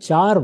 4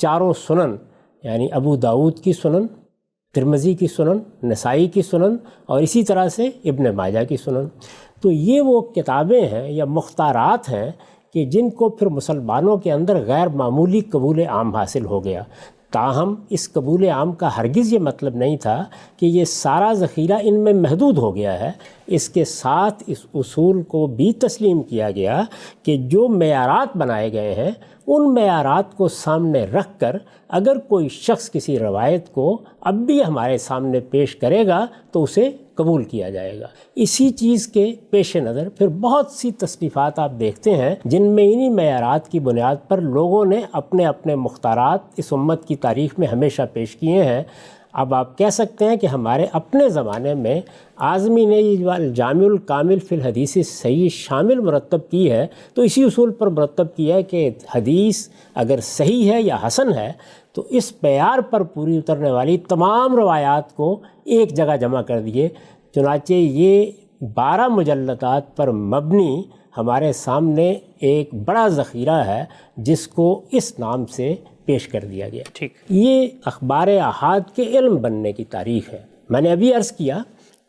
چاروں سنن یعنی ابو داؤد کی سنن، ترمذی کی سنن، نسائی کی سنن اور اسی طرح سے ابن ماجہ کی سنن. تو یہ وہ کتابیں ہیں یا مختارات ہیں کہ جن کو پھر مسلمانوں کے اندر غیر معمولی قبول عام حاصل ہو گیا. تاہم اس قبول عام کا ہرگز یہ مطلب نہیں تھا کہ یہ سارا ذخیرہ ان میں محدود ہو گیا ہے. اس کے ساتھ اس اصول کو بھی تسلیم کیا گیا کہ جو معیارات بنائے گئے ہیں ان معیارات کو سامنے رکھ کر اگر کوئی شخص کسی روایت کو اب بھی ہمارے سامنے پیش کرے گا تو اسے قبول کیا جائے گا. اسی چیز کے پیش نظر پھر بہت سی تصنیفات آپ دیکھتے ہیں جن میں انہی معیارات کی بنیاد پر لوگوں نے اپنے اپنے مختارات اس امت کی تاریخ میں ہمیشہ پیش کیے ہیں. اب آپ کہہ سکتے ہیں کہ ہمارے اپنے زمانے میں اعظمی نے یہ جامع الکامل فی الحدیث صحیح شامل مرتب کی ہے تو اسی اصول پر مرتب کیا ہے کہ حدیث اگر صحیح ہے یا حسن ہے تو اس معیار پر پوری اترنے والی تمام روایات کو ایک جگہ جمع کر دیے. چنانچہ یہ 12 مجلدات پر مبنی ہمارے سامنے ایک بڑا ذخیرہ ہے جس کو اس نام سے پیش کر دیا گیا. ٹھیک، یہ اخبار احاد کے علم بننے کی تاریخ ہے. میں نے ابھی عرض کیا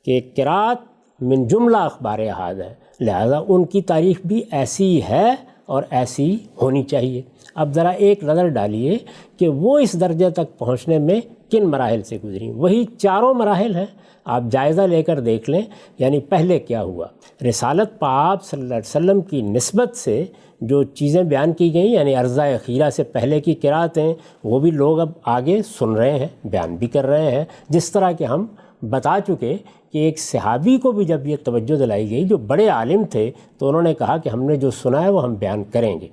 کہ قرات من جملہ اخبار احاد ہے، لہذا ان کی تاریخ بھی ایسی ہے اور ایسی ہونی چاہیے. اب ذرا ایک نظر ڈالیے کہ وہ اس درجے تک پہنچنے میں کن مراحل سے گزری. وہی چاروں مراحل ہیں، آپ جائزہ لے کر دیکھ لیں. یعنی پہلے کیا ہوا، رسالت پاک صلی اللہ علیہ وسلم کی نسبت سے جو چیزیں بیان کی گئیں یعنی عرضہ اخیرہ سے پہلے کی قراتیں وہ بھی لوگ اب آگے سن رہے ہیں، بیان بھی کر رہے ہیں. جس طرح کہ ہم بتا چکے کہ ایک صحابی کو بھی جب یہ توجہ دلائی گئی جو بڑے عالم تھے تو انہوں نے کہا کہ ہم نے جو سنا ہے وہ ہم بیان کریں گے.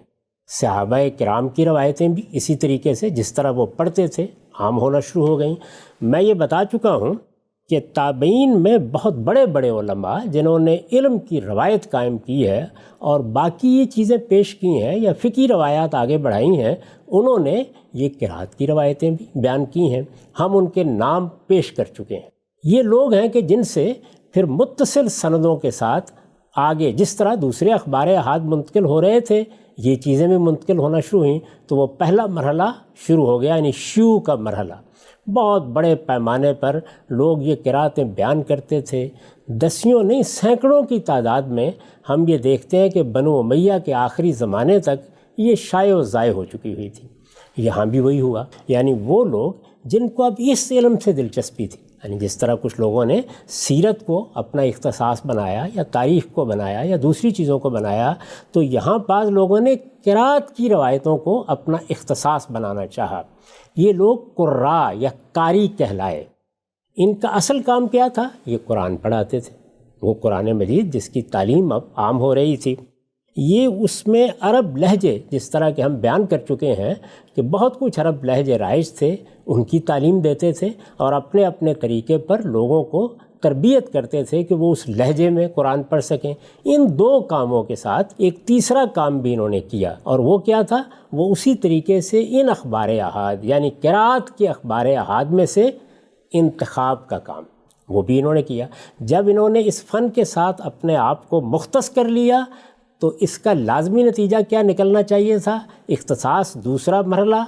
صحابہ کرام کی روایتیں بھی اسی طریقے سے جس طرح وہ پڑھتے تھے عام ہونا شروع ہو گئیں. میں یہ بتا چکا ہوں کہ تابعین میں بہت بڑے بڑے علماء جنہوں نے علم کی روایت قائم کی ہے اور باقی یہ چیزیں پیش کی ہیں یا فقہی روایات آگے بڑھائی ہیں، انہوں نے یہ قرات کی روایتیں بھی بیان کی ہیں. ہم ان کے نام پیش کر چکے ہیں. یہ لوگ ہیں کہ جن سے پھر متصل سندوں کے ساتھ آگے جس طرح دوسرے اخبار احاد منتقل ہو رہے تھے یہ چیزیں بھی منتقل ہونا شروع ہوئیں. تو وہ پہلا مرحلہ شروع ہو گیا یعنی شیوع کا مرحلہ. بہت بڑے پیمانے پر لوگ یہ قراتیں بیان کرتے تھے. دسیوں نہیں سینکڑوں کی تعداد میں ہم یہ دیکھتے ہیں کہ بنو امیہ کے آخری زمانے تک یہ شائع و ضائع ہو چکی ہوئی تھی. یہاں بھی وہی ہوا. یعنی وہ لوگ جن کو اب اس علم سے دلچسپی تھی، یعنی جس طرح کچھ لوگوں نے سیرت کو اپنا اختصاص بنایا یا تاریخ کو بنایا یا دوسری چیزوں کو بنایا، تو یہاں بعض لوگوں نے قرات کی روایتوں کو اپنا اختصاص بنانا چاہا. یہ لوگ قراء یا قاری کہلائے. ان کا اصل کام کیا تھا؟ یہ قرآن پڑھاتے تھے. وہ قرآن مجید جس کی تعلیم اب عام ہو رہی تھی، یہ اس میں عرب لہجے جس طرح کہ ہم بیان کر چکے ہیں کہ بہت کچھ عرب لہجے رائج تھے، ان کی تعلیم دیتے تھے اور اپنے اپنے طریقے پر لوگوں کو تربیت کرتے تھے کہ وہ اس لہجے میں قرآن پڑھ سکیں. ان دو کاموں کے ساتھ ایک تیسرا کام بھی انہوں نے کیا اور وہ کیا تھا؟ وہ اسی طریقے سے ان اخبار احاد یعنی قرات کے اخبار احاد میں سے انتخاب کا کام وہ بھی انہوں نے کیا. جب انہوں نے اس فن کے ساتھ اپنے آپ کو مختص کر لیا تو اس کا لازمی نتیجہ کیا نکلنا چاہیے تھا؟ اختصاص دوسرا مرحلہ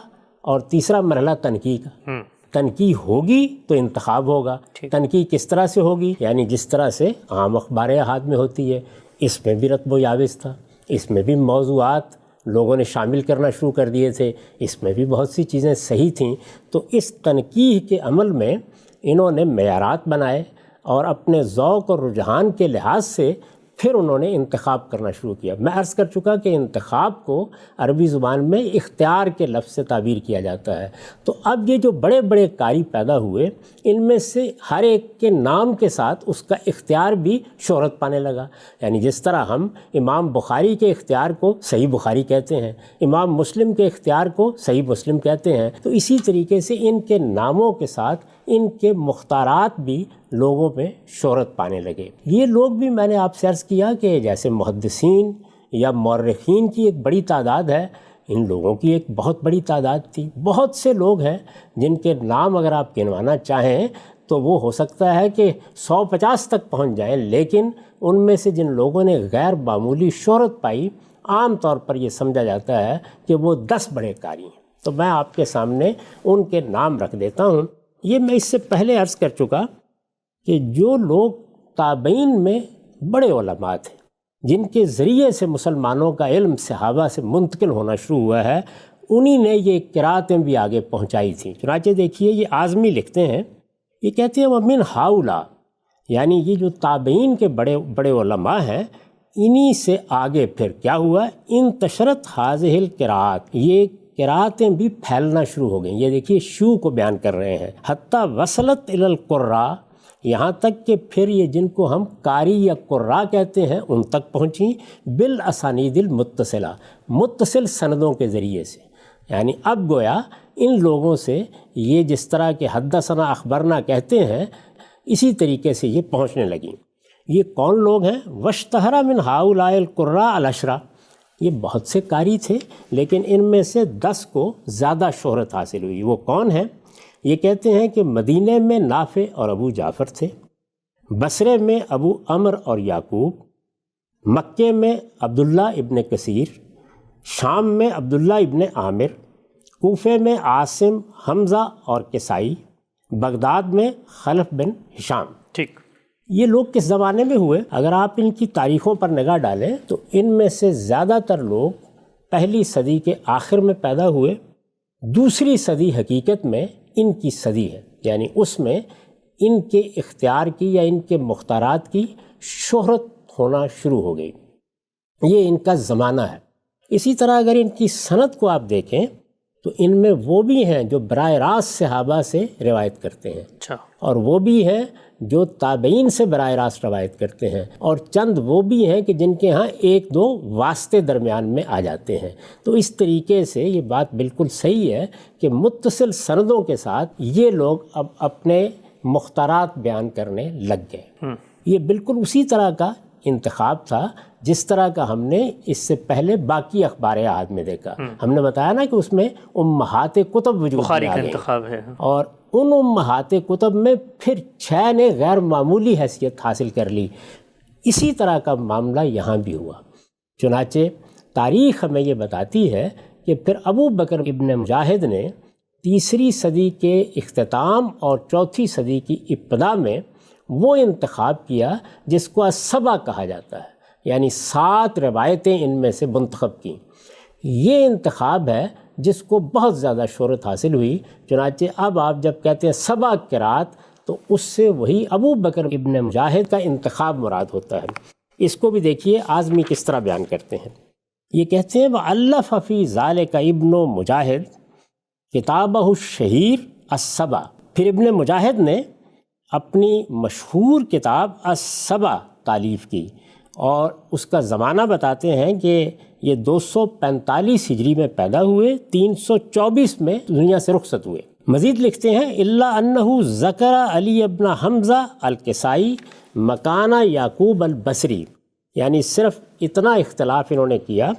اور تیسرا مرحلہ تنقیح کا. تنقیح ہوگی تو انتخاب ہوگا. تنقیح کس طرح سے ہوگی؟ یعنی جس طرح سے عام اخبار احاد میں ہوتی ہے. اس میں بھی رتب و یابس تھا، اس میں بھی موضوعات لوگوں نے شامل کرنا شروع کر دیے تھے، اس میں بھی بہت سی چیزیں صحیح تھیں. تو اس تنقیح کے عمل میں انہوں نے معیارات بنائے اور اپنے ذوق اور رجحان کے لحاظ سے پھر انہوں نے انتخاب کرنا شروع کیا. میں عرض کر چکا کہ انتخاب کو عربی زبان میں اختیار کے لفظ سے تعبیر کیا جاتا ہے. تو اب یہ جو بڑے بڑے قاری پیدا ہوئے ان میں سے ہر ایک کے نام کے ساتھ اس کا اختیار بھی شہرت پانے لگا. یعنی جس طرح ہم امام بخاری کے اختیار کو صحیح بخاری کہتے ہیں، امام مسلم کے اختیار کو صحیح مسلم کہتے ہیں، تو اسی طریقے سے ان کے ناموں کے ساتھ ان کے مختارات بھی لوگوں میں شہرت پانے لگے. یہ لوگ بھی میں نے آپ سے عرض کیا کہ جیسے محدثین یا مورخین کی ایک بڑی تعداد ہے، ان لوگوں کی ایک بہت بڑی تعداد تھی. بہت سے لوگ ہیں جن کے نام اگر آپ گنوانا چاہیں تو وہ ہو سکتا ہے کہ 150 تک پہنچ جائیں، لیکن ان میں سے جن لوگوں نے غیر معمولی شہرت پائی عام طور پر یہ سمجھا جاتا ہے کہ وہ 10 بڑے قاری ہیں. تو میں آپ کے سامنے ان کے نام رکھ دیتا ہوں۔ یہ میں اس سے پہلے عرض کر چکا کہ جو لوگ تابعین میں بڑے علماء تھے، جن کے ذریعے سے مسلمانوں کا علم صحابہ سے منتقل ہونا شروع ہوا ہے، انہی نے یہ قرأتیں بھی آگے پہنچائی تھیں۔ چنانچہ دیکھیے یہ اعظمی لکھتے ہیں، یہ کہتے ہیں وَمِنْ ہَؤُلَا، یعنی یہ جو تابعین کے بڑے بڑے علماء ہیں، انہی سے آگے پھر کیا ہوا، انتشرت هذه القراءات، یہ قراءتیں بھی پھیلنا شروع ہو گئیں۔ یہ دیکھیے شیوع کو بیان کر رہے ہیں، حتیٰ وصلت الی القراء، یہاں تک کہ پھر یہ جن کو ہم قاری یا قراء کہتے ہیں ان تک پہنچیں، بالاسانید المتصلہ، متصل سندوں کے ذریعے سے۔ یعنی اب گویا ان لوگوں سے یہ جس طرح کہ حدثنا اخبرنا کہتے ہیں، اسی طریقے سے یہ پہنچنے لگیں۔ یہ کون لوگ ہیں؟ واشتہر من ہؤلاء القراء العشرہ، یہ بہت سے قاری تھے لیکن ان میں سے 10 کو زیادہ شہرت حاصل ہوئی۔ وہ کون ہیں؟ یہ کہتے ہیں کہ مدینہ میں نافع اور ابو جعفر تھے، بصرے میں ابو عمر اور یعقوب، مکے میں عبداللہ ابن کثیر، شام میں عبداللہ ابن عامر، کوفے میں عاصم، حمزہ اور کسائی، بغداد میں خلف بن ہشام۔ ٹھیک، یہ لوگ کس زمانے میں ہوئے؟ اگر آپ ان کی تاریخوں پر نگاہ ڈالیں تو ان میں سے زیادہ تر لوگ پہلی صدی کے آخر میں پیدا ہوئے، دوسری صدی حقیقت میں ان کی صدی ہے، یعنی اس میں ان کے اختیار کی یا ان کے مختارات کی شہرت ہونا شروع ہو گئی، یہ ان کا زمانہ ہے۔ اسی طرح اگر ان کی سند کو آپ دیکھیں تو ان میں وہ بھی ہیں جو براہ راست صحابہ سے روایت کرتے ہیں، اچھا، اور وہ بھی ہیں جو تابعین سے براہ راست روایت کرتے ہیں، اور چند وہ بھی ہیں کہ جن کے ہاں ایک دو واسطے درمیان میں آ جاتے ہیں۔ تو اس طریقے سے یہ بات بالکل صحیح ہے کہ متصل سندوں کے ساتھ یہ لوگ اب اپنے مختارات بیان کرنے لگ گئے۔ یہ بالکل اسی طرح کا انتخاب تھا جس طرح کا ہم نے اس سے پہلے باقی اخبار احاد میں دیکھا۔ ہم نے بتایا نا کہ اس میں امہات کتب وجود بخاری میں آ کا گئیں، انتخاب ہے، اور ان امہات کتب میں پھر 6 نے غیر معمولی حیثیت حاصل کر لی۔ اسی طرح کا معاملہ یہاں بھی ہوا۔ چنانچہ تاریخ ہمیں یہ بتاتی ہے کہ پھر ابو بکر ابن مجاہد نے 3 صدی کے اختتام اور 4 صدی کی ابتدا میں وہ انتخاب کیا جس کو السبع کہا جاتا ہے، یعنی 7 روایتیں ان میں سے منتخب کیں۔ یہ انتخاب ہے جس کو بہت زیادہ شہرت حاصل ہوئی۔ چنانچہ اب آپ جب کہتے ہیں 7 قرات تو اس سے وہی ابو بکر ابن مجاہد کا انتخاب مراد ہوتا ہے۔ اس کو بھی دیکھیے اعظمی کس طرح بیان کرتے ہیں۔ یہ کہتے ہیں وَأَلَّفَ فِي ذَلِكَ ابن مجاہد کتابہ الشہیر السبع، پھر ابن مجاہد نے اپنی مشہور کتاب السبع تالیف کی، اور اس کا زمانہ بتاتے ہیں کہ یہ 245 ہجری میں پیدا ہوئے، 324 میں دنیا سے رخصت ہوئے۔ مزید لکھتے ہیں الا انہ ذکر علی ابن حمزہ الکسائی مکانہ یعقوب البصری، یعنی صرف اتنا اختلاف انہوں نے کیا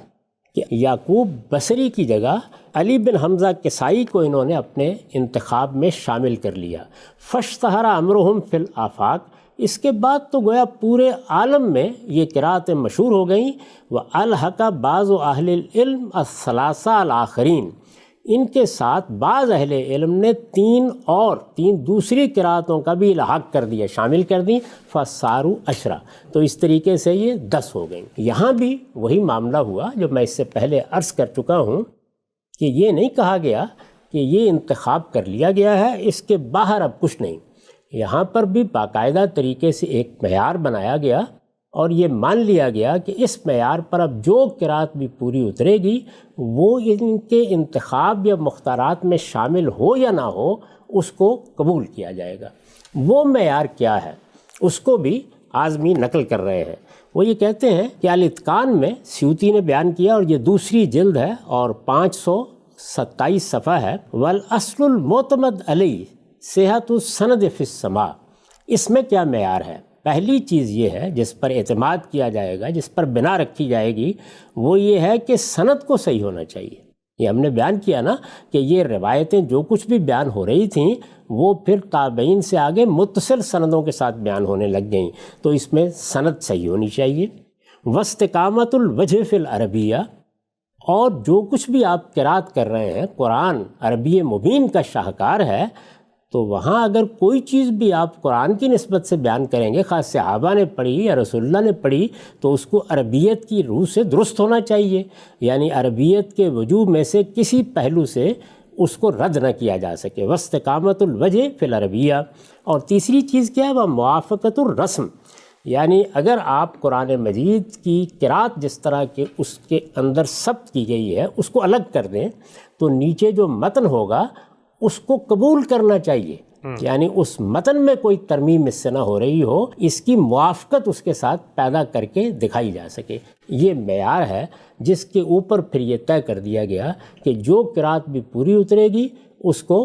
کہ یعقوب بصری کی جگہ علی بن حمزہ کسائی کو انہوں نے اپنے انتخاب میں شامل کر لیا۔ فاشتہر امرہم فی الآفاق، اس کے بعد تو گویا پورے عالم میں یہ قرأتیں مشہور ہو گئیں۔ وَأَلْحَقَ بَعْضُ أَهْلِ الْعِلْمِ الثَّلَاثَةَ الْآخَرِينَ، ان کے ساتھ بعض اہل علم نے 3 دوسری قرأتوں کا بھی الحاق کر دیا، شامل کر دیں، فَصَارُوا 10، تو اس طریقے سے یہ 10 ہو گئیں۔ یہاں بھی وہی معاملہ ہوا جو میں اس سے پہلے عرض کر چکا ہوں کہ یہ نہیں کہا گیا کہ یہ انتخاب کر لیا گیا ہے، اس کے باہر اب کچھ نہیں۔ یہاں پر بھی باقاعدہ طریقے سے ایک معیار بنایا گیا اور یہ مان لیا گیا کہ اس معیار پر اب جو قرأت بھی پوری اترے گی وہ ان کے انتخاب یا مختارات میں شامل ہو یا نہ ہو، اس کو قبول کیا جائے گا۔ وہ معیار کیا ہے اس کو بھی اعظمی نقل کر رہے ہیں۔ وہ یہ کہتے ہیں کہ الاتقان میں سیوطی نے بیان کیا، اور یہ دوسری جلد ہے اور 527 صفحہ ہے، والاصل المعتمد علیہ صحت السند فی السماع، اس میں کیا معیار ہے؟ پہلی چیز یہ ہے جس پر اعتماد کیا جائے گا، جس پر بنا رکھی جائے گی، وہ یہ ہے کہ سند کو صحیح ہونا چاہیے۔ یہ ہم نے بیان کیا نا کہ یہ روایتیں جو کچھ بھی بیان ہو رہی تھیں وہ پھر تابعین سے آگے متصل سندوں کے ساتھ بیان ہونے لگ گئیں، تو اس میں سند صحیح ہونی چاہیے۔ واستقامت الوجہ فی العربیہ، اور جو کچھ بھی آپ قرات کر رہے ہیں قرآن عربی مبین کا شاہکار ہے، تو وہاں اگر کوئی چیز بھی آپ قرآن کی نسبت سے بیان کریں گے، خاص صحابہ نے پڑھی یا رسول اللہ نے پڑھی، تو اس کو عربیت کی روح سے درست ہونا چاہیے، یعنی عربیت کے وجوہ میں سے کسی پہلو سے اس کو رد نہ کیا جا سکے۔ واستقامت الوجہ فی العربیہ۔ اور تیسری چیز کیا ہے؟ وہ موافقت الرسم، یعنی اگر آپ قرآن مجید کی قرات جس طرح کے اس کے اندر ثبت کی گئی ہے اس کو الگ کر دیں، تو نیچے جو متن ہوگا اس کو قبول کرنا چاہیے، یعنی اس متن میں کوئی ترمیم اس سے نہ ہو رہی ہو، اس کی موافقت اس کے ساتھ پیدا کر کے دکھائی جا سکے۔ یہ معیار ہے جس کے اوپر پھر یہ طے کر دیا گیا کہ جو قرات بھی پوری اترے گی اس کو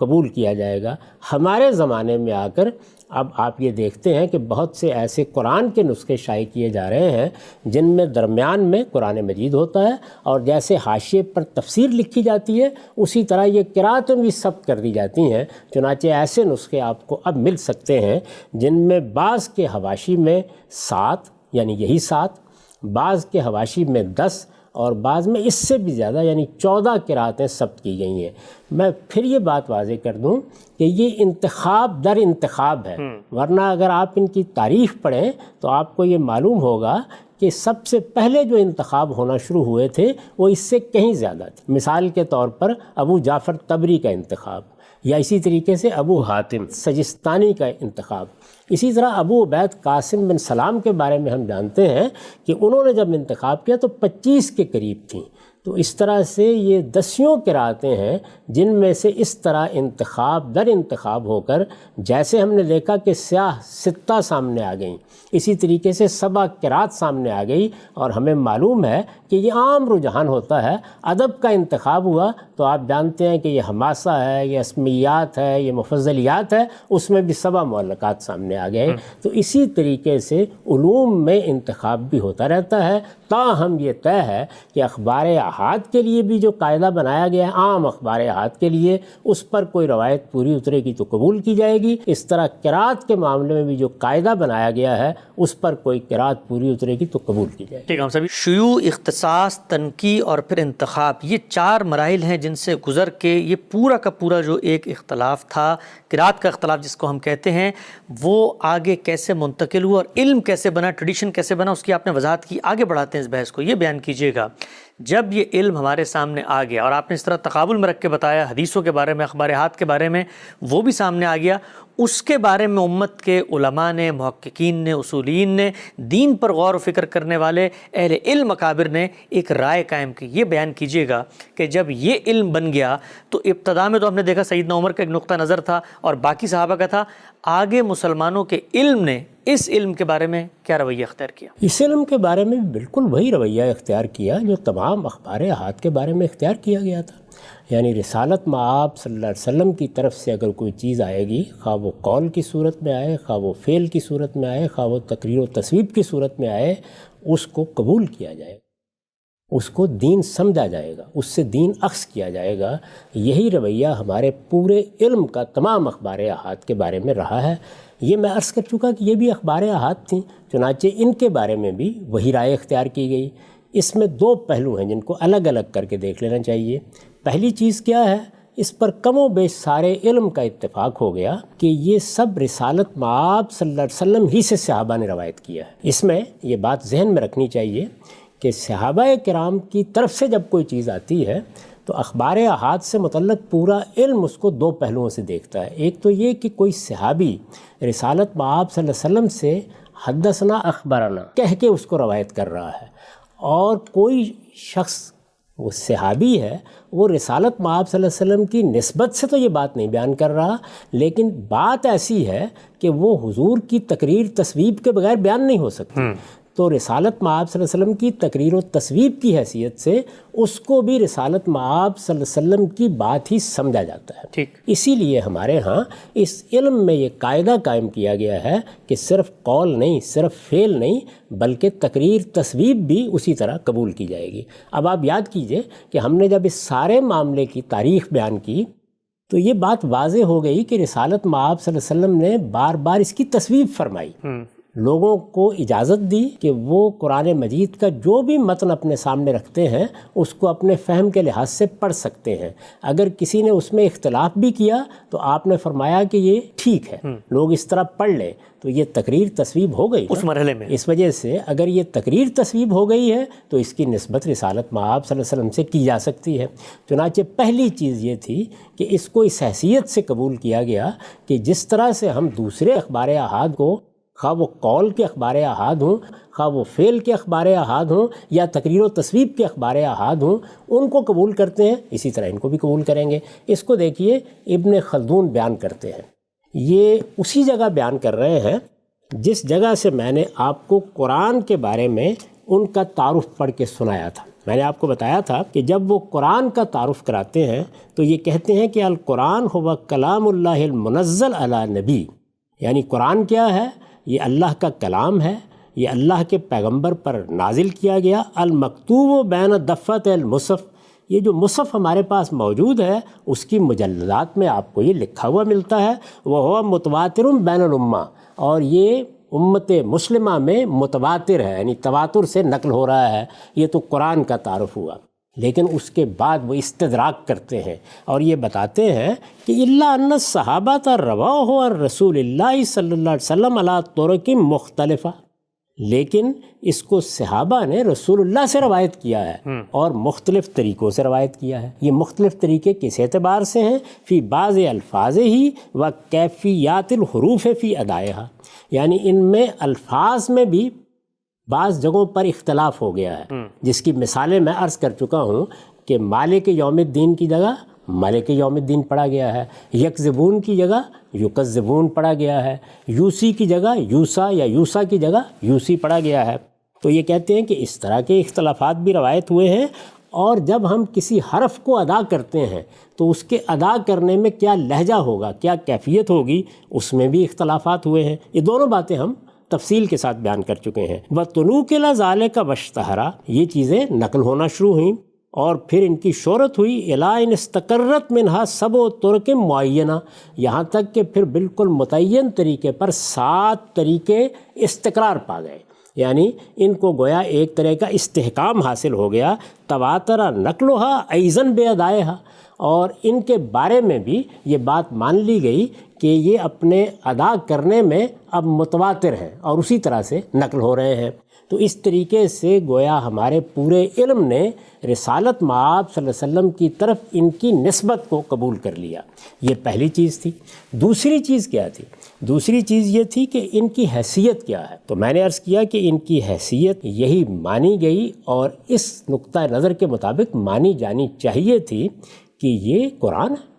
قبول کیا جائے گا۔ ہمارے زمانے میں آ کر اب آپ یہ دیکھتے ہیں کہ بہت سے ایسے قرآن کے نسخے شائع کیے جا رہے ہیں جن میں درمیان میں قرآن مجید ہوتا ہے، اور جیسے حاشیے پر تفسیر لکھی جاتی ہے اسی طرح یہ قراتیں بھی ثبت کر دی جاتی ہیں۔ چنانچہ ایسے نسخے آپ کو اب مل سکتے ہیں جن میں بعض کے حواشی میں 7 یعنی یہی 7، بعض کے حواشی میں 10، اور بعض میں اس سے بھی زیادہ یعنی 14 قراتیں ثبت کی گئی ہیں۔ میں پھر یہ بات واضح کر دوں کہ یہ انتخاب در انتخاب ہے، ورنہ اگر آپ ان کی تاریخ پڑھیں تو آپ کو یہ معلوم ہوگا کہ سب سے پہلے جو انتخاب ہونا شروع ہوئے تھے وہ اس سے کہیں زیادہ تھے۔ مثال کے طور پر ابو جعفر طبری کا انتخاب، یا اسی طریقے سے ابو حاتم سجستانی کا انتخاب، اسی طرح ابو عبید قاسم بن سلام کے بارے میں ہم جانتے ہیں کہ انہوں نے جب انتخاب کیا تو 25 کے قریب تھیں۔ تو اس طرح سے یہ 10 قراتیں ہیں جن میں سے اس طرح انتخاب در انتخاب ہو کر، جیسے ہم نے دیکھا کہ سیاہ 6 سامنے آ گئیں، اسی طریقے سے 7 قرات سامنے آ گئی، اور ہمیں معلوم ہے کہ یہ عام رجحان ہوتا ہے۔ ادب کا انتخاب ہوا تو آپ جانتے ہیں کہ یہ حماسہ ہے، یہ اسمیات ہے، یہ مفضلیات ہے، اس میں بھی 7 معلقات سامنے آ گئے۔ تو اسی طریقے سے علوم میں انتخاب بھی ہوتا رہتا ہے، تاہم یہ طے ہے کہ اخبار احاد کے لیے بھی جو قاعدہ بنایا گیا ہے، عام اخبار احاد کے لیے، اس پر کوئی روایت پوری اترے گی تو قبول کی جائے گی۔ اس طرح قرات کے معاملے میں بھی جو قاعدہ بنایا گیا ہے اس پر کوئی قرات پوری اترے گی تو قبول کی جائے گی۔ ٹھیک ہے، ہم سبھی شیوع، اختصاص، تنقیح اور پھر انتخاب، یہ 4 مراحل ہیں جن سے گزر کے یہ پورا کا پورا جو ایک اختلاف تھا، قرات کا اختلاف جس کو ہم کہتے ہیں، وہ آگے کیسے منتقل ہوا اور علم کیسے بنا، ٹریڈیشن کیسے بنا، اس کی آپ نے وضاحت کی۔ آگے بڑھاتے ہیں اس بحث کو، یہ بیان کیجئے گا جب یہ علم ہمارے سامنے آ گیا اور آپ نے اس طرح تقابل میں رکھ کے بتایا، حدیثوں کے بارے میں، اخبار احاد کے بارے میں، وہ بھی سامنے آ گیا، اس کے بارے میں امت کے علماء نے، محققین نے، اصولین نے، دین پر غور و فکر کرنے والے اہل علم اکابر نے ایک رائے قائم کی۔ یہ بیان کیجئے گا کہ جب یہ علم بن گیا تو ابتدا میں تو ہم نے دیکھا سیدنا عمر کا ایک نقطہ نظر تھا اور باقی صحابہ کا تھا، آگے مسلمانوں کے علم نے اس علم کے بارے میں کیا رویہ اختیار کیا؟ اس علم کے بارے میں بالکل وہی رویہ اختیار کیا جو تمام اخبار احاد کے بارے میں اختیار کیا گیا تھا، یعنی رسالت مآب صلی اللہ علیہ وسلم کی طرف سے اگر کوئی چیز آئے گی، خواہ وہ قول کی صورت میں آئے، خواہ وہ فعل کی صورت میں آئے، خواہ وہ تقریر و تصویب کی صورت میں آئے، اس کو قبول کیا جائے گا، اس کو دین سمجھا جائے گا، اس سے دین اخذ کیا جائے گا۔ یہی رویہ ہمارے پورے علم کا تمام اخبار احاد کے بارے میں رہا ہے۔ یہ میں عرض کر چکا کہ یہ بھی اخبار احاد تھیں، چنانچہ ان کے بارے میں بھی وہی رائے اختیار کی گئی۔ اس میں 2 پہلو ہیں جن کو الگ الگ کر کے دیکھ لینا چاہیے۔ پہلی چیز کیا ہے، اس پر کم و بیش سارے علم کا اتفاق ہو گیا کہ یہ سب رسالت مآب صلی اللہ علیہ وسلم ہی سے صحابہ نے روایت کیا ہے۔ اس میں یہ بات ذہن میں رکھنی چاہیے کہ صحابہ کرام کی طرف سے جب کوئی چیز آتی ہے تو اخبار احاد سے متعلق پورا علم اس کو 2 پہلوؤں سے دیکھتا ہے۔ ایک تو یہ کہ کوئی صحابی رسالت مآب صلی اللہ علیہ وسلم سے حدثنا اخبرنا کہہ کے اس کو روایت کر رہا ہے، اور کوئی شخص وہ صحابی ہے وہ رسالت مآب صلی اللہ علیہ وسلم کی نسبت سے تو یہ بات نہیں بیان کر رہا، لیکن بات ایسی ہے کہ وہ حضور کی تقریر تصویب کے بغیر بیان نہیں ہو سکتی، تو رسالت مآب صلی اللہ علیہ وسلم کی تقریر و تصویب کی حیثیت سے اس کو بھی رسالت مآب صلی اللہ علیہ وسلم کی بات ہی سمجھا جاتا ہے۔ ٹھیک، اسی لیے ہمارے ہاں اس علم میں یہ قاعدہ قائم کیا گیا ہے کہ صرف قول نہیں، صرف فعل نہیں، بلکہ تقریر تصویب بھی اسی طرح قبول کی جائے گی۔ اب آپ یاد کیجئے کہ ہم نے جب اس سارے معاملے کی تاریخ بیان کی تو یہ بات واضح ہو گئی کہ رسالت مآب صلی اللہ علیہ وسلم نے بار بار اس کی تصویب فرمائی، لوگوں کو اجازت دی کہ وہ قرآن مجید کا جو بھی متن اپنے سامنے رکھتے ہیں اس کو اپنے فہم کے لحاظ سے پڑھ سکتے ہیں. اگر کسی نے اس میں اختلاف بھی کیا تو آپ نے فرمایا کہ یہ ٹھیک ہے، لوگ اس طرح پڑھ لیں. تو یہ تقریر تصویب ہو گئی اس مرحلے میں. اس وجہ سے اگر یہ تقریر تصویب ہو گئی ہے تو اس کی نسبت رسالت مآب صلی اللہ علیہ وسلم سے کی جا سکتی ہے. چنانچہ پہلی چیز یہ تھی کہ اس کو اس حیثیت سے قبول کیا گیا کہ جس طرح سے ہم دوسرے اخبار احاد کو، خواہ وہ قول کے اخبار احاد ہوں، خواہ وہ فعل کے اخبار احاد ہوں یا تقریر و تصویب کے اخبار احاد ہوں، ان کو قبول کرتے ہیں، اسی طرح ان کو بھی قبول کریں گے. اس کو دیکھیے ابن خلدون بیان کرتے ہیں. یہ اسی جگہ بیان کر رہے ہیں جس جگہ سے میں نے آپ کو قرآن کے بارے میں ان کا تعارف پڑھ کے سنایا تھا. میں نے آپ کو بتایا تھا کہ جب وہ قرآن کا تعارف کراتے ہیں تو یہ کہتے ہیں کہ القرآن ہوا کلام اللہ المنزل علی نبی، یعنی قرآن کیا ہے؟ یہ اللہ کا کلام ہے، یہ اللہ کے پیغمبر پر نازل کیا گیا. المکتوب بین دفعۃ المصحف، یہ جو مصحف ہمارے پاس موجود ہے اس کی مجلدات میں آپ کو یہ لکھا ہوا ملتا ہے. وہ متواتر بین الامہ، اور یہ امت مسلمہ میں متواتر ہے، یعنی تواتر سے نقل ہو رہا ہے. یہ تو قرآن کا تعارف ہوا. لیکن اس کے بعد وہ استدراک کرتے ہیں اور یہ بتاتے ہیں کہ الا ان الصحابہ رواہ عن رسول اللہ صلی اللہ علیہ وسلم علی طرق مختلفہ، لیکن اس کو صحابہ نے رسول اللہ سے روایت کیا ہے اور مختلف طریقوں سے روایت کیا ہے. یہ مختلف طریقے کس اعتبار سے ہیں؟ فی بعض الفاظ ہی و کیفیات الحروف فی ادائہا، یعنی ان میں الفاظ میں بھی بعض جگہوں پر اختلاف ہو گیا ہے، جس کی مثالیں میں عرض کر چکا ہوں کہ مالک یوم الدین کی جگہ مالک یوم الدین پڑھا گیا ہے، یکذبون کی جگہ یکذبون پڑھا گیا ہے، یوسی کی جگہ یوسا یا یوسا کی جگہ یوسی پڑھا گیا ہے. تو یہ کہتے ہیں کہ اس طرح کے اختلافات بھی روایت ہوئے ہیں. اور جب ہم کسی حرف کو ادا کرتے ہیں تو اس کے ادا کرنے میں کیا لہجہ ہوگا، کیا کیفیت ہوگی، اس میں بھی اختلافات ہوئے ہیں. یہ دونوں باتیں ہم تفصیل کے ساتھ بیان کر چکے ہیں. وَطُلُوكِ ذَلِكَ وَاشْتَهَرَ، یہ چیزیں نقل ہونا شروع ہوئیں اور پھر ان کی شہرت ہوئی. اِلَىٰ إِنِ اسْتَقَرَّتْ مِنْهَا سَبْعُ طُرُقٍ مُعَيَّنَةٍ، یہاں تک کہ پھر بالکل متعین طریقے پر 7 طریقے استقرار پا گئے، یعنی ان کو گویا ایک طرح کا استحکام حاصل ہو گیا. تواتر نقلها ایضاً بِأَدَائِهَا، اور ان کے بارے میں بھی یہ بات مان لی گئی کہ یہ اپنے ادا کرنے میں اب متواتر ہیں اور اسی طرح سے نقل ہو رہے ہیں. تو اس طریقے سے گویا ہمارے پورے علم نے رسالت مآب صلی اللہ علیہ وسلم کی طرف ان کی نسبت کو قبول کر لیا. یہ پہلی چیز تھی. دوسری چیز کیا تھی؟ دوسری چیز یہ تھی کہ ان کی حیثیت کیا ہے. تو میں نے عرض کیا کہ ان کی حیثیت یہی مانی گئی اور اس نقطہ نظر کے مطابق مانی جانی چاہیے تھی کہ یہ قرآن ہے،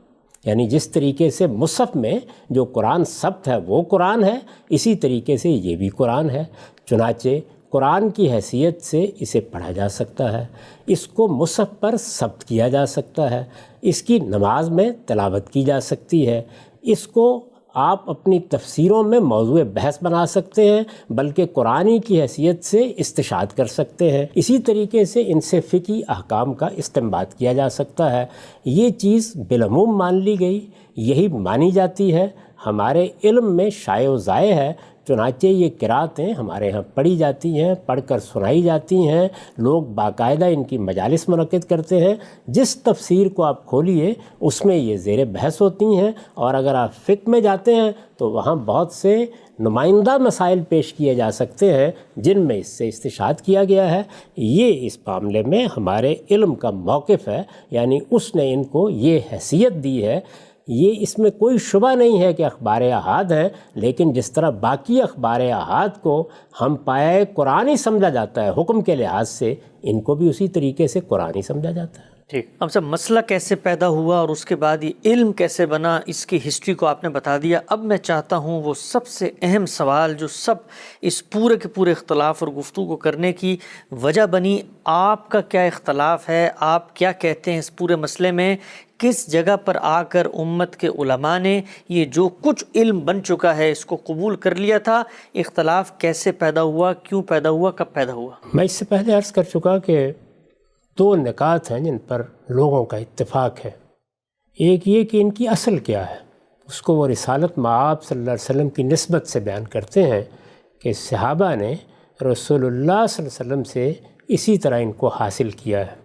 یعنی جس طریقے سے مصحف میں جو قرآن ثبت ہے وہ قرآن ہے، اسی طریقے سے یہ بھی قرآن ہے. چنانچہ قرآن کی حیثیت سے اسے پڑھا جا سکتا ہے، اس کو مصحف پر ثبت کیا جا سکتا ہے، اس کی نماز میں تلاوت کی جا سکتی ہے، اس کو آپ اپنی تفسیروں میں موضوع بحث بنا سکتے ہیں، بلکہ قرآنی کی حیثیت سے استشہاد کر سکتے ہیں. اسی طریقے سے ان سے فقہی احکام کا استنباط کیا جا سکتا ہے. یہ چیز بالعموم مان لی گئی، یہی مانی جاتی ہے، ہمارے علم میں شائع و ذائع ہے. چنانچہ یہ قرأتیں ہمارے ہاں پڑھی جاتی ہیں، پڑھ کر سنائی جاتی ہیں، لوگ باقاعدہ ان کی مجالس منعقد کرتے ہیں. جس تفسیر کو آپ کھولیے اس میں یہ زیر بحث ہوتی ہیں، اور اگر آپ فقہ میں جاتے ہیں تو وہاں بہت سے نمائندہ مسائل پیش کیے جا سکتے ہیں جن میں اس سے استشہاد کیا گیا ہے. یہ اس معاملے میں ہمارے علم کا موقف ہے، یعنی اس نے ان کو یہ حیثیت دی ہے. یہ اس میں کوئی شبہ نہیں ہے کہ اخبار احاد ہیں، لیکن جس طرح باقی اخبار احاد کو ہم پائے قرآنی سمجھا جاتا ہے حکم کے لحاظ سے، ان کو بھی اسی طریقے سے قرآنی سمجھا جاتا ہے. ٹھیک. اب سب مسئلہ کیسے پیدا ہوا اور اس کے بعد یہ علم کیسے بنا، اس کی ہسٹری کو آپ نے بتا دیا. اب میں چاہتا ہوں وہ سب سے اہم سوال جو سب اس پورے کے پورے اختلاف اور گفتگو کرنے کی وجہ بنی، آپ کا کیا اختلاف ہے، آپ کیا کہتے ہیں اس پورے مسئلے میں؟ کس جگہ پر آ کر امت کے علماء نے یہ جو کچھ علم بن چکا ہے اس کو قبول کر لیا تھا؟ اختلاف کیسے پیدا ہوا، کیوں پیدا ہوا، کب پیدا ہوا؟ میں اس سے پہلے عرض کر چکا کہ 2 نکات ہیں جن پر لوگوں کا اتفاق ہے. ایک یہ کہ ان کی اصل کیا ہے، اس کو وہ رسالت مآب صلی اللہ علیہ وسلم کی نسبت سے بیان کرتے ہیں کہ صحابہ نے رسول اللہ صلی اللہ علیہ وسلم سے اسی طرح ان کو حاصل کیا ہے۔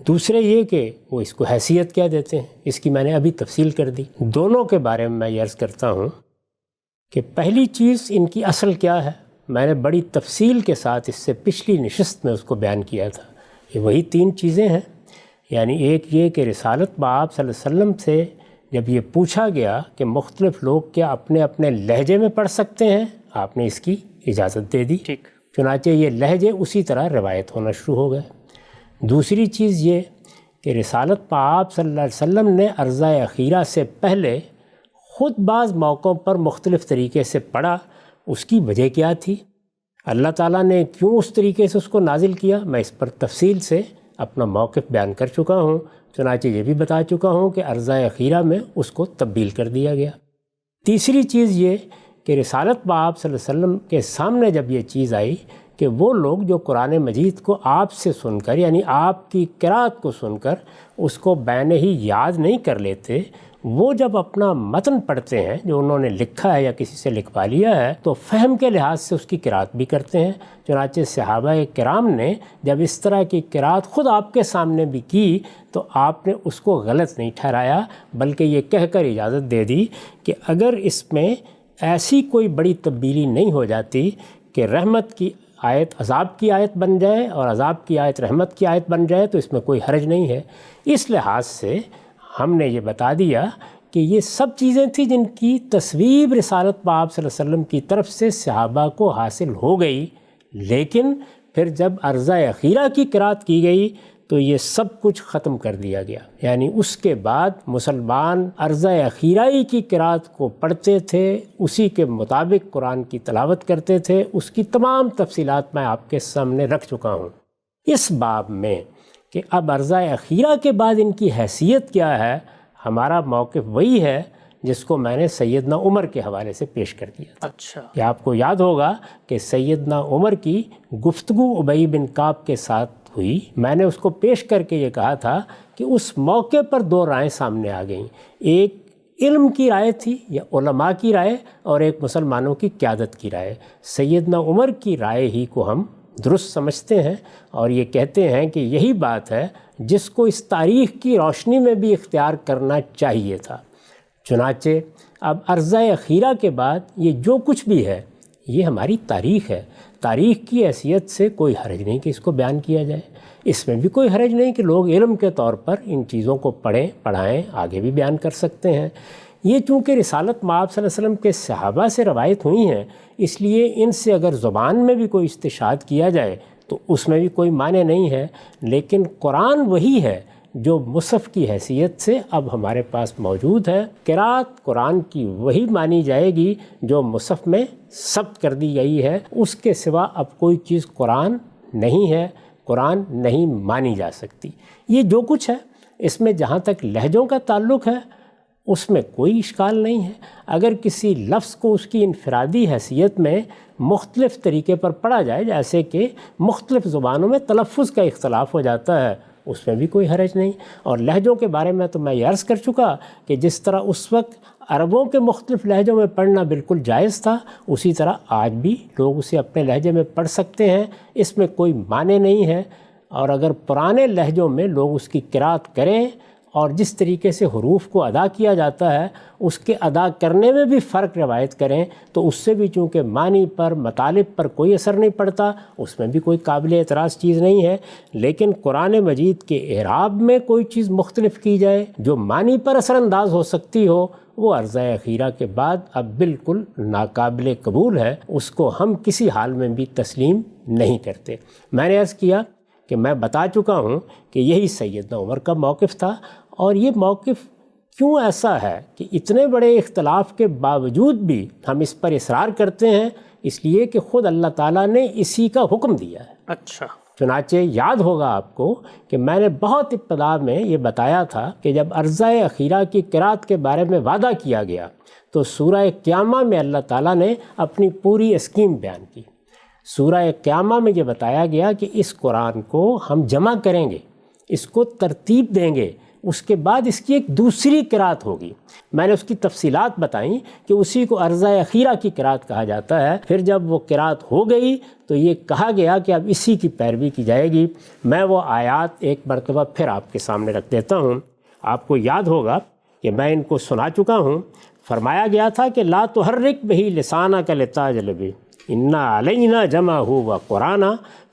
دوسرے یہ کہ وہ اس کو حیثیت کیا دیتے ہیں، اس کی میں نے ابھی تفصیل کر دی۔ دونوں کے بارے میں یہ عرض کرتا ہوں کہ پہلی چیز ان کی اصل کیا ہے، میں نے بڑی تفصیل کے ساتھ اس سے پچھلی نشست میں اس کو بیان کیا تھا۔ یہ وہی 3 چیزیں ہیں، یعنی ایک یہ کہ رسالت بآب صلی اللہ علیہ وسلم سے جب یہ پوچھا گیا کہ مختلف لوگ کیا اپنے اپنے لہجے میں پڑھ سکتے ہیں، آپ نے اس کی اجازت دے دی، ٹھیک، چنانچہ یہ لہجے اسی طرح روایت ہونا شروع ہو گئے۔ دوسری چیز یہ کہ رسالت بآب صلی اللہ علیہ وسلم نے عرضہ اخیرہ سے پہلے خود بعض موقعوں پر مختلف طریقے سے پڑھا، اس کی وجہ کیا تھی، اللہ تعالیٰ نے کیوں اس طریقے سے اس کو نازل کیا، میں اس پر تفصیل سے اپنا موقف بیان کر چکا ہوں۔ چنانچہ یہ بھی بتا چکا ہوں کہ عرضہ اخیرہ میں اس کو تبدیل کر دیا گیا۔ تیسری چیز یہ کہ رسالت بآب صلی اللہ علیہ وسلم کے سامنے جب یہ چیز آئی کہ وہ لوگ جو قرآن مجید کو آپ سے سن کر، یعنی آپ کی قرأت کو سن کر اس کو بین ہی یاد نہیں کر لیتے، وہ جب اپنا متن پڑھتے ہیں جو انہوں نے لکھا ہے یا کسی سے لکھوا لیا ہے تو فہم کے لحاظ سے اس کی قرأت بھی کرتے ہیں۔ چنانچہ صحابہ کرام نے جب اس طرح کی قرأت خود آپ کے سامنے بھی کی تو آپ نے اس کو غلط نہیں ٹھہرایا، بلکہ یہ کہہ کر اجازت دے دی کہ اگر اس میں ایسی کوئی بڑی تبدیلی نہیں ہو جاتی کہ رحمت کی آیت عذاب کی آیت بن جائے اور عذاب کی آیت رحمت کی آیت بن جائے تو اس میں کوئی حرج نہیں ہے۔ اس لحاظ سے ہم نے یہ بتا دیا کہ یہ سب چیزیں تھیں جن کی تصویب رسالت بآب صلی اللہ علیہ وسلم کی طرف سے صحابہ کو حاصل ہو گئی، لیکن پھر جب عرضہ اخیرہ کی قرأت کی گئی تو یہ سب کچھ ختم کر دیا گیا، یعنی اس کے بعد مسلمان عرضہ اخیرہ کی قرأت کو پڑھتے تھے، اسی کے مطابق قرآن کی تلاوت کرتے تھے۔ اس کی تمام تفصیلات میں آپ کے سامنے رکھ چکا ہوں۔ اس باب میں کہ اب عرضہ اخیرہ کے بعد ان کی حیثیت کیا ہے، ہمارا موقف وہی ہے جس کو میں نے سیدنا عمر کے حوالے سے پیش کر دیا تھا۔ اچھا، کہ آپ کو یاد ہوگا کہ سیدنا عمر کی گفتگو ابی بن کعب کے ساتھ ہوئی، میں نے اس کو پیش کر کے یہ کہا تھا کہ اس موقع پر 2 رائے سامنے آ گئیں، ایک علم کی رائے تھی یا علماء کی رائے، اور ایک مسلمانوں کی قیادت کی رائے۔ سیدنا عمر کی رائے ہی کو ہم درست سمجھتے ہیں اور یہ کہتے ہیں کہ یہی بات ہے جس کو اس تاریخ کی روشنی میں بھی اختیار کرنا چاہیے تھا۔ چنانچہ اب عرضہ اخیرہ کے بعد یہ جو کچھ بھی ہے یہ ہماری تاریخ ہے، تاریخ کی حیثیت سے کوئی حرج نہیں کہ اس کو بیان کیا جائے، اس میں بھی کوئی حرج نہیں کہ لوگ علم کے طور پر ان چیزوں کو پڑھیں پڑھائیں، آگے بھی بیان کر سکتے ہیں۔ یہ چونکہ رسالت مآب صلی اللہ علیہ وسلم کے صحابہ سے روایت ہوئی ہیں، اس لیے ان سے اگر زبان میں بھی کوئی استشہاد کیا جائے تو اس میں بھی کوئی معنی نہیں ہے، لیکن قرآن وہی ہے جو مصحف کی حیثیت سے اب ہمارے پاس موجود ہے۔ قرأت قرآن کی وہی مانی جائے گی جو مصحف میں ثبت کر دی گئی ہے، اس کے سوا اب کوئی چیز قرآن نہیں ہے، قرآن نہیں مانی جا سکتی۔ یہ جو کچھ ہے اس میں جہاں تک لہجوں کا تعلق ہے اس میں کوئی اشکال نہیں ہے۔ اگر کسی لفظ کو اس کی انفرادی حیثیت میں مختلف طریقے پر پڑھا جائے، جیسے کہ مختلف زبانوں میں تلفظ کا اختلاف ہو جاتا ہے، اس میں بھی کوئی حرج نہیں۔ اور لہجوں کے بارے میں تو میں یہ عرض کر چکا کہ جس طرح اس وقت عربوں کے مختلف لہجوں میں پڑھنا بالکل جائز تھا، اسی طرح آج بھی لوگ اسے اپنے لہجے میں پڑھ سکتے ہیں، اس میں کوئی معنی نہیں ہے۔ اور اگر پرانے لہجوں میں لوگ اس کی قرأت کریں اور جس طریقے سے حروف کو ادا کیا جاتا ہے اس کے ادا کرنے میں بھی فرق روایت کریں تو اس سے بھی چونکہ معنی پر مطالب پر کوئی اثر نہیں پڑتا، اس میں بھی کوئی قابل اعتراض چیز نہیں ہے۔ لیکن قرآن مجید کے اعراب میں کوئی چیز مختلف کی جائے جو معنی پر اثر انداز ہو سکتی ہو، وہ عرضہ اخیرہ کے بعد اب بالکل ناقابل قبول ہے، اس کو ہم کسی حال میں بھی تسلیم نہیں کرتے۔ میں نے عرض کیا کہ میں بتا چکا ہوں کہ یہی سیدنا عمر کا موقف تھا، اور یہ موقف کیوں ایسا ہے کہ اتنے بڑے اختلاف کے باوجود بھی ہم اس پر اصرار کرتے ہیں، اس لیے کہ خود اللہ تعالیٰ نے اسی کا حکم دیا ہے۔ اچھا، چنانچہ یاد ہوگا آپ کو کہ میں نے بہت ابتدا میں یہ بتایا تھا کہ جب عرضہ اخیرہ کی قرأت کے بارے میں وعدہ کیا گیا تو سورہ قیامہ میں اللہ تعالیٰ نے اپنی پوری اسکیم بیان کی۔ سورہ قیامہ میں یہ بتایا گیا کہ اس قرآن کو ہم جمع کریں گے، اس کو ترتیب دیں گے، اس کے بعد اس کی ایک دوسری قرات ہوگی. میں نے اس کی تفصیلات بتائیں کہ اسی کو عرضہ اخیرہ کی قرات کہا جاتا ہے. پھر جب وہ قرات ہو گئی تو یہ کہا گیا کہ اب اسی کی پیروی کی جائے گی. میں وہ آیات ایک مرتبہ پھر آپ کے سامنے رکھ دیتا ہوں. آپ کو یاد ہوگا کہ میں ان کو سنا چکا ہوں. فرمایا گیا تھا کہ لا تحرک بہ لسانک لتعجل بہ انا علینا جمعہ و قرآن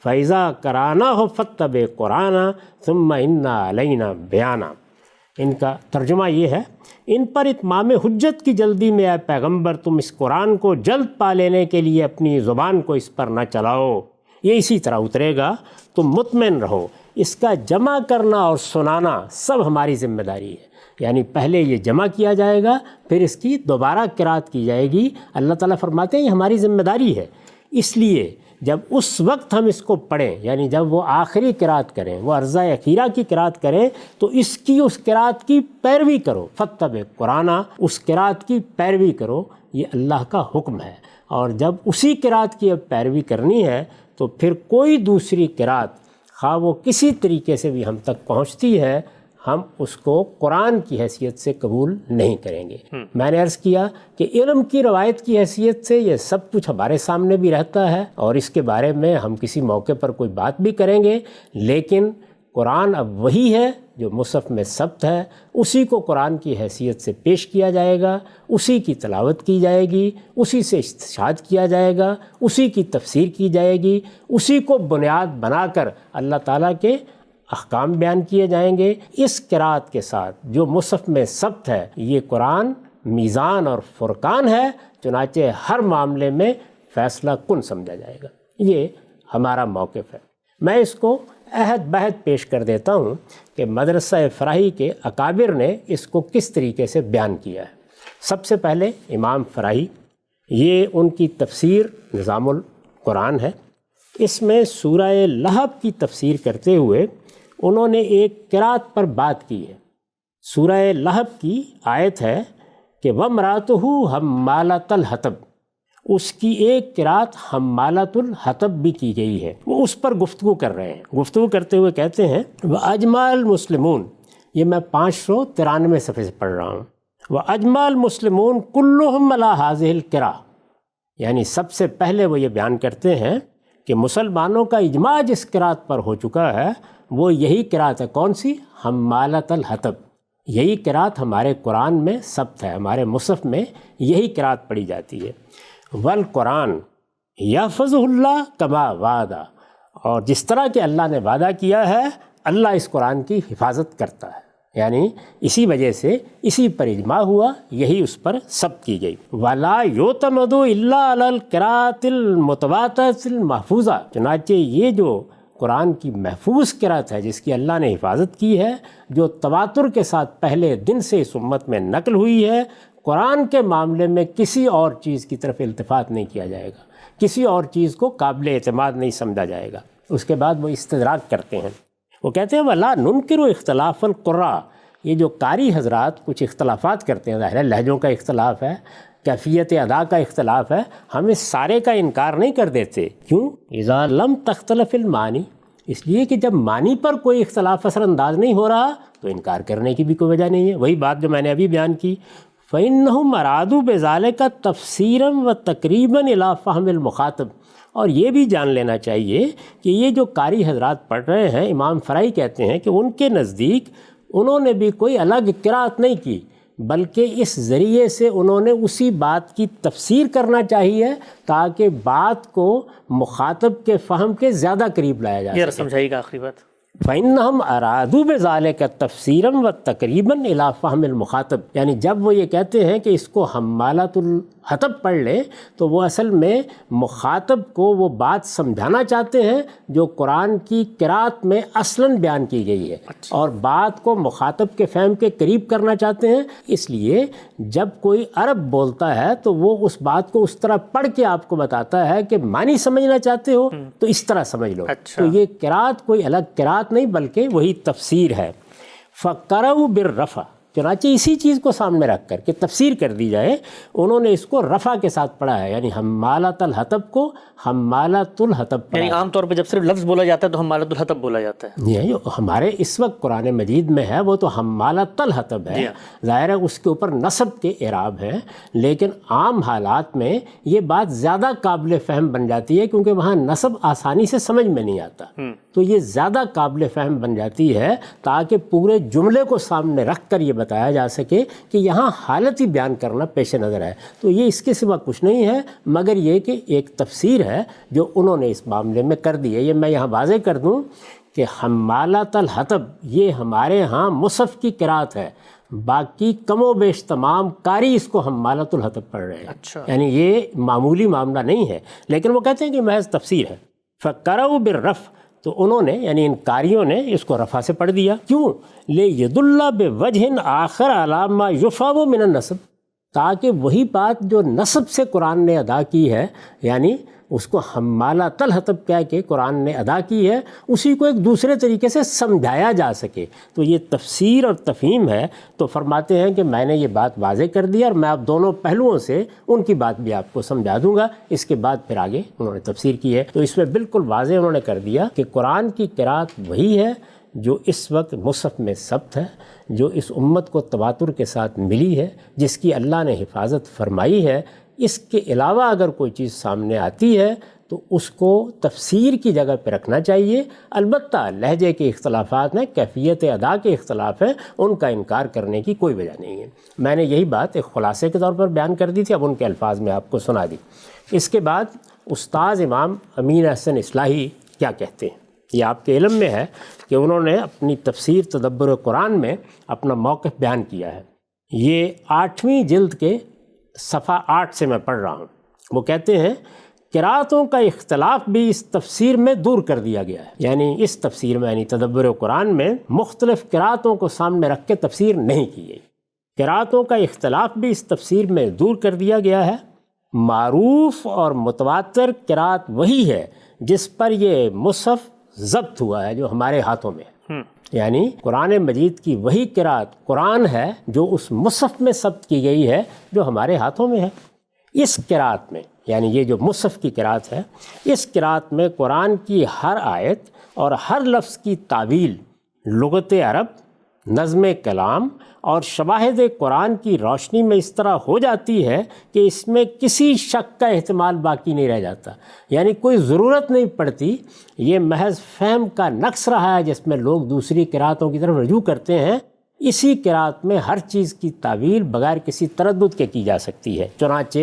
فاذا قرأناہ فاتبع قرآن ثم انا علینا بیانہ. ان کا ترجمہ یہ ہے، ان پر اتمام حجت کی جلدی میں اے پیغمبر تم اس قرآن کو جلد پا لینے کے لیے اپنی زبان کو اس پر نہ چلاؤ، یہ اسی طرح اترے گا، تم مطمئن رہو. اس کا جمع کرنا اور سنانا سب ہماری ذمہ داری ہے. یعنی پہلے یہ جمع کیا جائے گا، پھر اس کی دوبارہ قرات کی جائے گی. اللہ تعالیٰ فرماتے ہیں یہ ہماری ذمہ داری ہے. اس لیے جب اس وقت ہم اس کو پڑھیں، یعنی جب وہ آخری قرات کریں، وہ عرضہ اخیرہ کی قرات کریں، تو اس قرات کی پیروی کرو. فاتبع قرآن، اس قرات کی پیروی کرو. یہ اللہ کا حکم ہے. اور جب اسی قرات کی اب پیروی کرنی ہے تو پھر کوئی دوسری قرات خواہ وہ کسی طریقے سے بھی ہم تک پہنچتی ہے، ہم اس کو قرآن کی حیثیت سے قبول نہیں کریں گے. میں نے عرض کیا کہ علم کی روایت کی حیثیت سے یہ سب کچھ ہمارے سامنے بھی رہتا ہے اور اس کے بارے میں ہم کسی موقع پر کوئی بات بھی کریں گے، لیکن قرآن اب وہی ہے جو مصحف میں ثبت ہے. اسی کو قرآن کی حیثیت سے پیش کیا جائے گا، اسی کی تلاوت کی جائے گی، اسی سے استشہاد کیا جائے گا، اسی کی تفسیر کی جائے گی، اسی کو بنیاد بنا کر اللہ تعالیٰ کے احکام بیان کیے جائیں گے. اس قرات کے ساتھ جو مصحف میں ثبت ہے، یہ قرآن میزان اور فرقان ہے، چنانچہ ہر معاملے میں فیصلہ کن سمجھا جائے گا. یہ ہمارا موقف ہے. میں اس کو عہد بہد پیش کر دیتا ہوں کہ مدرسہ فراہی کے اکابر نے اس کو کس طریقے سے بیان کیا ہے. سب سے پہلے امام فراہی، یہ ان کی تفسیر نظام القرآن ہے. اس میں سورہ لہب کی تفسیر کرتے ہوئے انہوں نے ایک قرات پر بات کی ہے. سورہ لہب کی آیت ہے کہ وَامْرَأَتُهُ حَمَّالَةَ الْحَطَبِ، اس کی ایک قرات حمالۃ الحطب بھی کی گئی ہے. وہ اس پر گفتگو کر رہے ہیں. گفتگو کرتے ہوئے کہتے ہیں وَأَجْمَعَ الْمُسْلِمُونَ، یہ میں 593 صفحے سے پڑھ رہا ہوں. وَأَجْمَعَ الْمُسْلِمُونَ كُلُّهُمْ عَلَىٰ هَٰذِهِ الْقِرَاءَةِ، یعنی سب سے پہلے وہ یہ بیان کرتے ہیں کہ مسلمانوں کا اجماع جس قرات پر ہو چکا ہے وہ یہی قرات ہے. کون سی؟ حمالۃ الحطب. یہی قرات ہمارے قرآن میں ثبت ہے، ہمارے مصحف میں یہی قرات پڑھی جاتی ہے. والقرآن یحفظہ اللہ کما وعدہ، اور جس طرح کہ اللہ نے وعدہ کیا ہے اللہ اس قرآن کی حفاظت کرتا ہے. یعنی اسی وجہ سے اسی پر اجماع ہوا، یہی اس پر ثبت کی گئی. ولا یعتمد الا علی القراءۃ المتواترۃ المحفوظہ، چنانچہ یہ جو قرآن کی محفوظ قرات ہے جس کی اللہ نے حفاظت کی ہے، جو تواتر کے ساتھ پہلے دن سے اس امت میں نقل ہوئی ہے، قرآن کے معاملے میں کسی اور چیز کی طرف التفات نہیں کیا جائے گا، کسی اور چیز کو قابل اعتماد نہیں سمجھا جائے گا. اس کے بعد وہ استدراک کرتے ہیں. وہ کہتے ہیں وَلَا نُنْكِرُ اخْتِلَافَ الْقُرَّاءِ، یہ جو قاری حضرات کچھ اختلافات کرتے ہیں، ظاہر ہے لہجوں کا اختلاف ہے، کیفیت ادا کا اختلاف ہے، ہم اس سارے کا انکار نہیں کر دیتے. کیوں؟ اذا لم تختلف المعانی، اس لیے کہ جب معنی پر کوئی اختلاف اثر انداز نہیں ہو رہا تو انکار کرنے کی بھی کوئی وجہ نہیں ہے. وہی بات جو میں نے ابھی بیان کی. فَإِنَّهُمْ أَرَادُوا بِذَلِكَ تَفْسِيرًا وَتَقْرِيبًا إِلَىٰ فَهْمِ الْمُخَاطِب. اور یہ بھی جان لینا چاہیے کہ یہ جو قاری حضرات پڑھ رہے ہیں، امام فرائی کہتے ہیں کہ ان کے نزدیک انہوں نے بھی کوئی الگ قرات نہیں کی، بلکہ اس ذریعے سے انہوں نے اسی بات کی تفسیر کرنا چاہیے تاکہ بات کو مخاطب کے فہم کے زیادہ قریب لایا جائے. یہ سمجھائیے گا آخری بات. فَإِنَّهُمْ أَرَادُوا بِذَلِكَ تَفْسِيرًا وَتَقْرِيبًا إِلَىٰ فَهْمِ الْمُخَاطِب. یعنی جب وہ یہ کہتے ہیں کہ اس کو حمالۃ الحطب پڑھ لیں تو وہ اصل میں مخاطب کو وہ بات سمجھانا چاہتے ہیں جو قرآن کی قرات میں اصلاً بیان کی گئی ہے، اور بات کو مخاطب کے فہم کے قریب کرنا چاہتے ہیں. اس لیے جب کوئی عرب بولتا ہے تو وہ اس بات کو اس طرح پڑھ کے آپ کو بتاتا ہے کہ معنی سمجھنا چاہتے ہو تو اس طرح سمجھ لو. تو یہ قرات کوئی الگ قرات نہیں بلکہ وہی تفسیر ہے. فَقَرَأُوا بِالرَّفْعِ، چنانچہ اسی چیز کو سامنے رکھ کر کہ تفسیر کر دی جائے، انہوں نے اس کو رفع کے ساتھ پڑھا ہے، یعنی حمالۃ الحطب کو حمالۃ الحطب پڑھا یعنی عام طور پہ جب صرف لفظ بولا جاتا ہے تو حمالۃ الحطب بولا جاتا ہے. ہے. جو ہمارے اس وقت قرآن مجید میں ہے وہ تو حمالۃ الحطب ہے، ظاہر ہے اس کے اوپر نصب کے اعراب ہے، لیکن عام حالات میں یہ بات زیادہ قابل فہم بن جاتی ہے کیونکہ وہاں نصب آسانی سے سمجھ میں نہیں آتا، تو یہ زیادہ قابل فہم بن جاتی ہے تاکہ پورے جملے کو سامنے رکھ کر یہ بتایا جا سکے کہ یہاں حالت ہی بیان کرنا پیش نظر ہے. تو یہ اس کے سوا کچھ نہیں ہے مگر یہ کہ ایک تفسیر ہے جو انہوں نے اس معاملے میں کر دی ہے. یہ میں یہاں واضح کر دوں کہ حمالۃ الحطب یہ ہمارے ہاں مصحف کی قرأت ہے، باقی کم و بیش تمام قاری اس کو حمالۃ الحطب پڑھ رہے ہیں. اچھا. یعنی یہ معمولی معاملہ نہیں ہے، لیکن وہ کہتے ہیں کہ محض تفسیر ہے. فقرؤ بالرفع، تو انہوں نے یعنی ان قاریوں نے اس کو رفع سے پڑھ دیا. کیوں؟ لید اللہ بوجہ آخر علی ما یفهم من النصب، تاکہ وہی بات جو نصب سے قرآن نے ادا کی ہے، یعنی اس کو حمالۃ الحطب کہہ کے قرآن نے ادا کی ہے، اسی کو ایک دوسرے طریقے سے سمجھایا جا سکے. تو یہ تفسیر اور تفہیم ہے. تو فرماتے ہیں کہ میں نے یہ بات واضح کر دی اور میں اب دونوں پہلوؤں سے ان کی بات بھی آپ کو سمجھا دوں گا. اس کے بعد پھر آگے انہوں نے تفسیر کی ہے. تو اس میں بالکل واضح انہوں نے کر دیا کہ قرآن کی قرأت وہی ہے جو اس وقت مصحف میں ثبت ہے، جو اس امت کو تواتر کے ساتھ ملی ہے، جس کی اللہ نے حفاظت فرمائی ہے. اس کے علاوہ اگر کوئی چیز سامنے آتی ہے تو اس کو تفسیر کی جگہ پہ رکھنا چاہیے. البتہ لہجے کے اختلافات ہیں، کیفیت ادا کے اختلاف ہیں، ان کا انکار کرنے کی کوئی وجہ نہیں ہے. میں نے یہی بات ایک خلاصے کے طور پر بیان کر دی تھی، اب ان کے الفاظ میں آپ کو سنا دی. اس کے بعد استاذ امام امین احسن اصلاحی کیا کہتے ہیں، یہ آپ کے علم میں ہے کہ انہوں نے اپنی تفسیر تدبر قرآن میں اپنا موقف بیان کیا ہے. یہ 8ویں جلد کے صفحہ 8 سے میں پڑھ رہا ہوں. وہ کہتے ہیں قرأتوں کا اختلاف بھی اس تفسیر میں دور کر دیا گیا ہے. یعنی اس تفسیر میں یعنی تدبر قرآن میں مختلف قرأتوں کو سامنے رکھ کے تفسیر نہیں کی گئی. قرأتوں کا اختلاف بھی اس تفسیر میں دور کر دیا گیا ہے. معروف اور متواتر قرأت وہی ہے جس پر یہ مصحف ضبط ہوا ہے جو ہمارے ہاتھوں میں ہے. یعنی قرآن مجید کی وہی قرأت قرآن ہے جو اس مصحف میں ثبت کی گئی ہے جو ہمارے ہاتھوں میں ہے. اس قرأت میں یعنی یہ جو مصحف کی قرأت ہے، اس قرأت میں قرآن کی ہر آیت اور ہر لفظ کی تعویل لغت عرب، نظم کلام اور شواہد قرآن کی روشنی میں اس طرح ہو جاتی ہے کہ اس میں کسی شک کا احتمال باقی نہیں رہ جاتا. یعنی کوئی ضرورت نہیں پڑتی. یہ محض فہم کا نقص رہا ہے جس میں لوگ دوسری قرأتوں کی طرف رجوع کرتے ہیں. اسی قرأت میں ہر چیز کی تعویل بغیر کسی تردد کے کی جا سکتی ہے. چنانچہ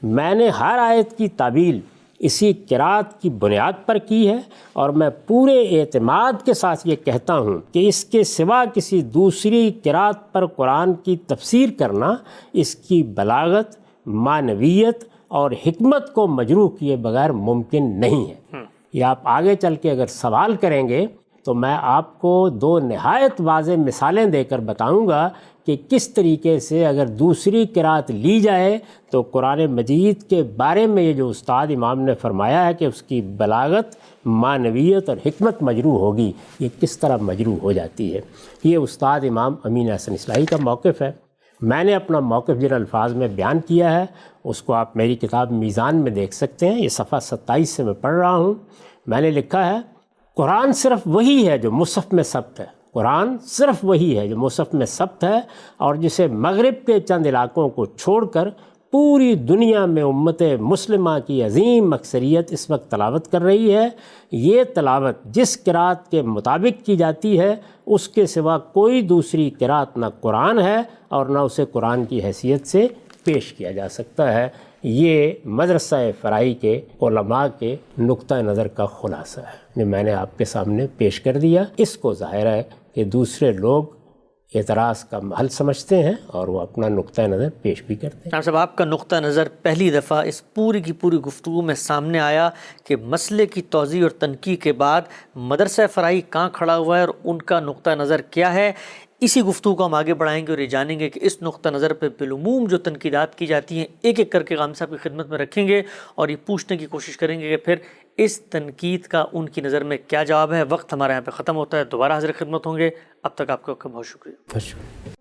میں نے ہر آیت کی تعویل اسی قرأت کی بنیاد پر کی ہے اور میں پورے اعتماد کے ساتھ یہ کہتا ہوں کہ اس کے سوا کسی دوسری قرأت پر قرآن کی تفسیر کرنا اس کی بلاغت، معنویت اور حکمت کو مجروح کیے بغیر ممکن نہیں ہے. یہ آپ آگے چل کے اگر سوال کریں گے تو میں آپ کو 2 نہایت واضح مثالیں دے کر بتاؤں گا کہ کس طریقے سے اگر دوسری قرأت لی جائے تو قرآن مجید کے بارے میں یہ جو استاد امام نے فرمایا ہے کہ اس کی بلاغت، معنویت اور حکمت مجروح ہوگی، یہ کس طرح مجروح ہو جاتی ہے. یہ استاد امام امین احسن اصلاحی کا موقف ہے. میں نے اپنا موقف جن الفاظ میں بیان کیا ہے اس کو آپ میری کتاب میزان میں دیکھ سکتے ہیں. یہ صفحہ 27 سے میں پڑھ رہا ہوں. میں نے لکھا ہے قرآن صرف وہی ہے جو مصحف میں ثبت ہے. قرآن صرف وہی ہے جو مصحف میں ثبت ہے اور جسے مغرب کے چند علاقوں کو چھوڑ کر پوری دنیا میں امت مسلمہ کی عظیم اکثریت اس وقت تلاوت کر رہی ہے. یہ تلاوت جس قرأت کے مطابق کی جاتی ہے اس کے سوا کوئی دوسری قرأت نہ قرآن ہے اور نہ اسے قرآن کی حیثیت سے پیش کیا جا سکتا ہے. یہ مدرسہ فرائی کے علماء کے نقطہ نظر کا خلاصہ ہے جو میں نے آپ کے سامنے پیش کر دیا. اس کو ظاہر ہے کہ دوسرے لوگ اعتراض کا محل سمجھتے ہیں اور وہ اپنا نقطہ نظر پیش بھی کرتے ہیں. ڈاکٹر صاحب، آپ کا نقطہ نظر پہلی دفعہ اس پوری کی پوری گفتگو میں سامنے آیا کہ مسئلے کی توضیح اور تنقیح کے بعد مدرسہ فرائی کہاں کھڑا ہوا ہے اور ان کا نقطہ نظر کیا ہے. اسی گفتگو کو ہم آگے بڑھائیں گے اور یہ جانیں گے کہ اس نقطہ نظر پہ بالعموم جو تنقیدات کی جاتی ہیں ایک ایک کر کے غام صاحب کی خدمت میں رکھیں گے اور یہ پوچھنے کی کوشش کریں گے کہ پھر اس تنقید کا ان کی نظر میں کیا جواب ہے. وقت ہمارے یہاں پہ ختم ہوتا ہے. دوبارہ حاضر خدمت ہوں گے. اب تک آپ کا بہت شکریہ.